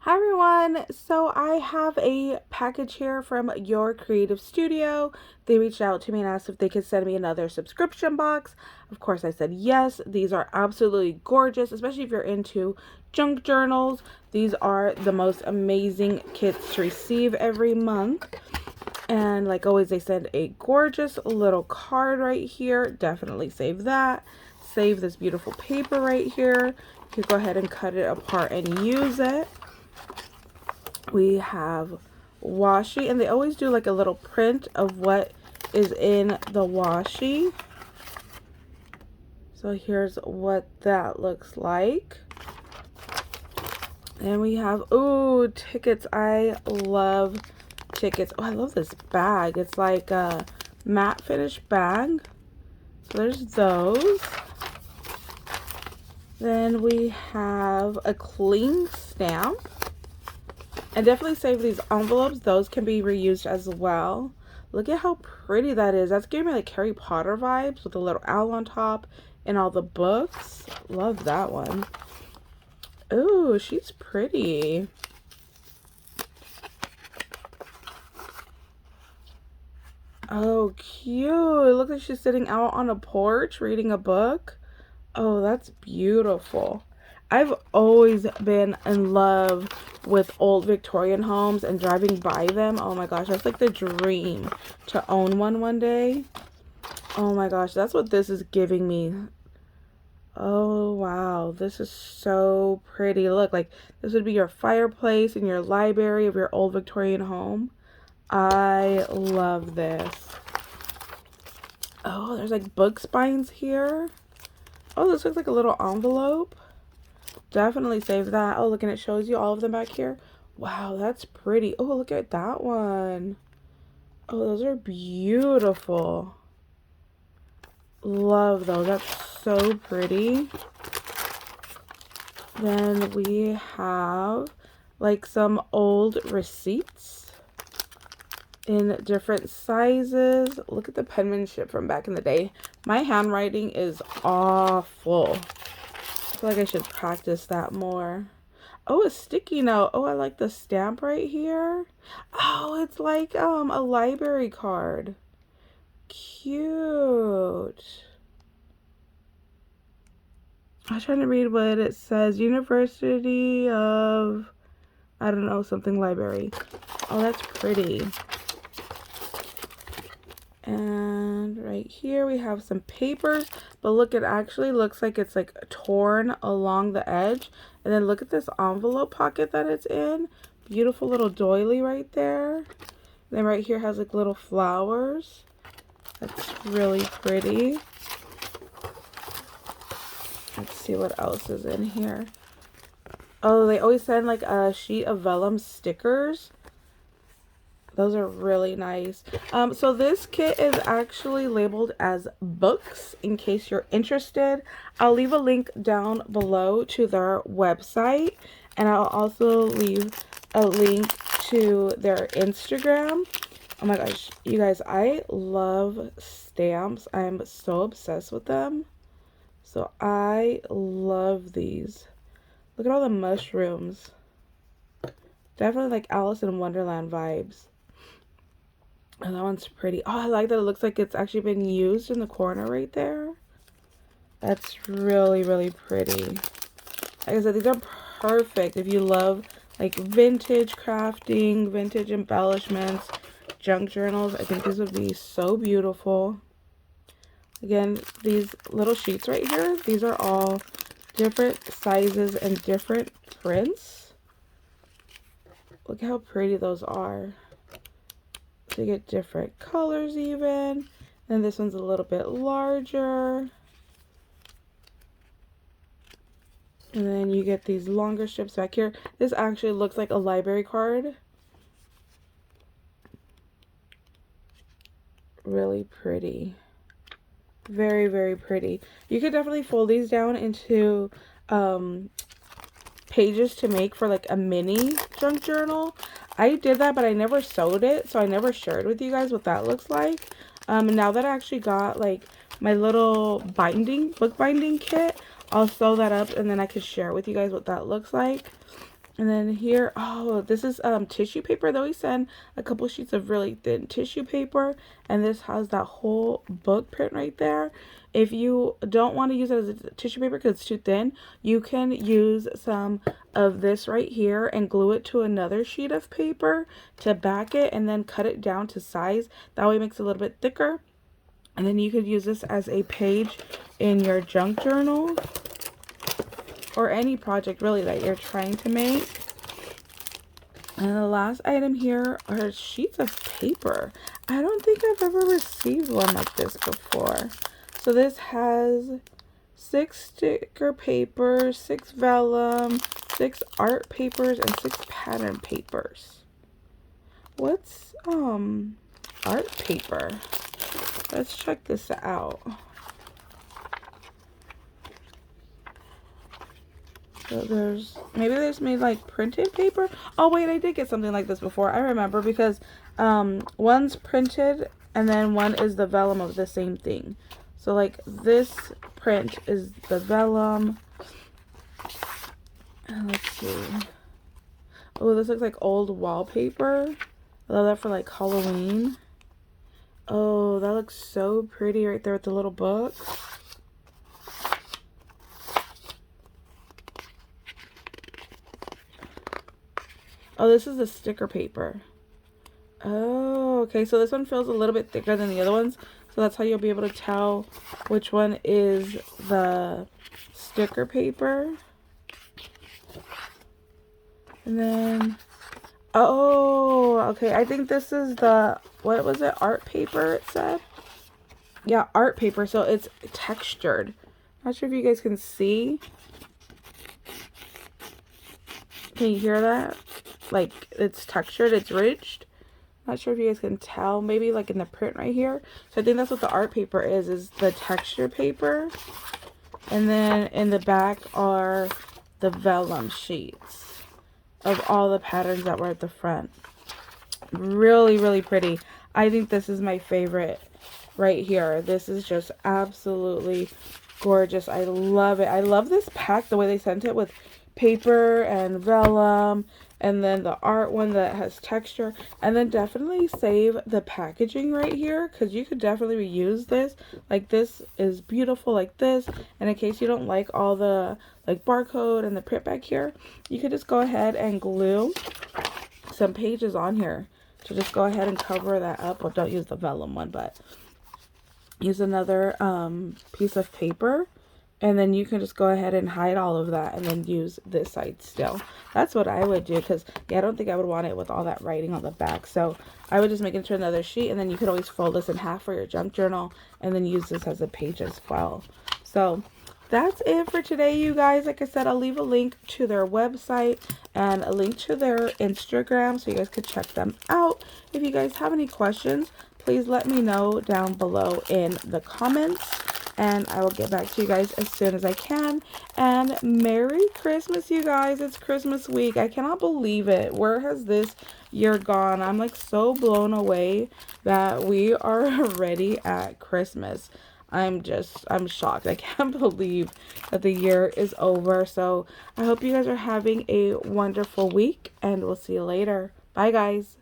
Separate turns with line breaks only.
Hi everyone, so I have a package here from Your Creative Studio. They reached out to me and asked if they could send me another subscription box. Of course I said yes. These are absolutely gorgeous, especially if you're into junk journals. These are the most amazing kits to receive every month. And like always, they send a gorgeous little card right here. Definitely save that. Save this beautiful paper right here. You can go ahead and cut it apart and use it. We have washi, and they always do like a little print of what is in the washi. So here's what that looks like. And we have, ooh, tickets. I love tickets. Oh, I love this bag. It's like a matte finish bag. So there's those. Then we have a cling stamp. And definitely save these envelopes. Those can be reused as well. Look at how pretty that is. That's giving me like Harry Potter vibes with a little owl on top and all the books. Love that one. Ooh, she's pretty. Oh, cute. It looks like she's sitting out on a porch reading a book. Oh, that's beautiful. I've always been in love with old Victorian homes and driving by them. Oh my gosh, that's like the dream to own one day. Oh my gosh, that's what this is giving me. Oh wow, this is so pretty. Look, like this would be your fireplace in your library of your old Victorian home. I love this. Oh, there's like book spines here. Oh, this looks like a little envelope. Definitely save that. Oh, look, and it shows you all of them back here. Wow, that's pretty. Oh, look at that one. Oh, those are beautiful. Love those. That's so pretty. Then we have like some old receipts in different sizes. Look at the penmanship from back in the day. My handwriting is awful. I feel like I should practice that more. Oh, a sticky note. Oh, I like the stamp right here. Oh, it's like a library card. Cute. I was trying to read what it says. University of, I don't know, something library. Oh, that's pretty. And right here we have some papers, but look, it actually looks like it's like torn along the edge. And then look at this envelope pocket that it's in. Beautiful little doily right there. And then right here has like little flowers. That's really pretty. Let's see what else is in here. Oh, they always send like a sheet of vellum stickers. Those are really nice. So this kit is actually labeled as books in case you're interested. I'll leave a link down below to their website, and I'll also leave a link to their Instagram. Oh my gosh, you guys, I love stamps. I'm so obsessed with them. So I love these. Look at all the mushrooms. Definitely like Alice in Wonderland vibes. And that one's pretty. Oh, I like that it looks like it's actually been used in the corner right there. That's really, really pretty. Like I said, these are perfect if you love like vintage crafting, vintage embellishments, junk journals. I think these would be so beautiful. Again, these little sheets right here, these are all different sizes and different prints. Look how pretty those are. So you get different colors even. And this one's a little bit larger. And then you get these longer strips back here. This actually looks like a library card. Really pretty. Very, very pretty. You could definitely fold these down into pages to make for like a mini junk journal. I did that, but I never sewed it, so I never shared with you guys what that looks like. And now that I actually got like my little book binding kit, I'll sew that up and then I can share with you guys what that looks like. And then here, oh, this is tissue paper. They always send a couple sheets of really thin tissue paper, and this has that whole book print right there. If you don't want to use it as a tissue paper because it's too thin, you can use some of this right here and glue it to another sheet of paper to back it, and then cut it down to size. That way it makes it a little bit thicker. And then you could use this as a page in your junk journal, or any project really that you're trying to make. And the last item here are sheets of paper. I don't think I've ever received one like this before. So this has 6 sticker papers, 6 vellum, 6 art papers, and 6 pattern papers. What's art paper? Let's check this out. So maybe there's made like printed paper. Oh wait, I did get something like this before. I remember because one's printed and then one is the vellum of the same thing. So like this print is the vellum. And let's see. Oh, this looks like old wallpaper. I love that for like Halloween. Oh, that looks so pretty right there with the little book. Oh, this is the sticker paper. Oh, okay. So this one feels a little bit thicker than the other ones. So that's how you'll be able to tell which one is the sticker paper. And then, oh, okay. I think this is the, what was it? Art paper, it said. Yeah, art paper. So it's textured. Not sure if you guys can see. Can you hear that? Like, it's textured, it's ridged. Not sure if you guys can tell. Maybe like in the print right here. So I think that's what the art paper is the texture paper. And then in the back are the vellum sheets of all the patterns that were at the front. Really, really pretty. I think this is my favorite right here. This is just absolutely gorgeous. I love it. I love this pack, the way they sent it with paper and vellum, and then the art one that has texture. And then definitely save the packaging right here, because you could definitely reuse this. Like, this is beautiful like this, and in case you don't like all the like barcode and the print back here, you could just go ahead and glue some pages on here to just go ahead and cover that up. Well, don't use the vellum one, but use another piece of paper. And then you can just go ahead and hide all of that and then use this side still. That's what I would do, because, yeah, I don't think I would want it with all that writing on the back. So I would just make it into another sheet, and then you could always fold this in half for your junk journal and then use this as a page as well. So that's it for today, you guys. Like I said, I'll leave a link to their website and a link to their Instagram so you guys could check them out. If you guys have any questions, please let me know down below in the comments, and I will get back to you guys as soon as I can. And Merry Christmas, you guys. It's Christmas week. I cannot believe it. Where has this year gone? I'm like so blown away that we are already at Christmas. I'm shocked. I can't believe that the year is over. So I hope you guys are having a wonderful week, and we'll see you later. Bye, guys.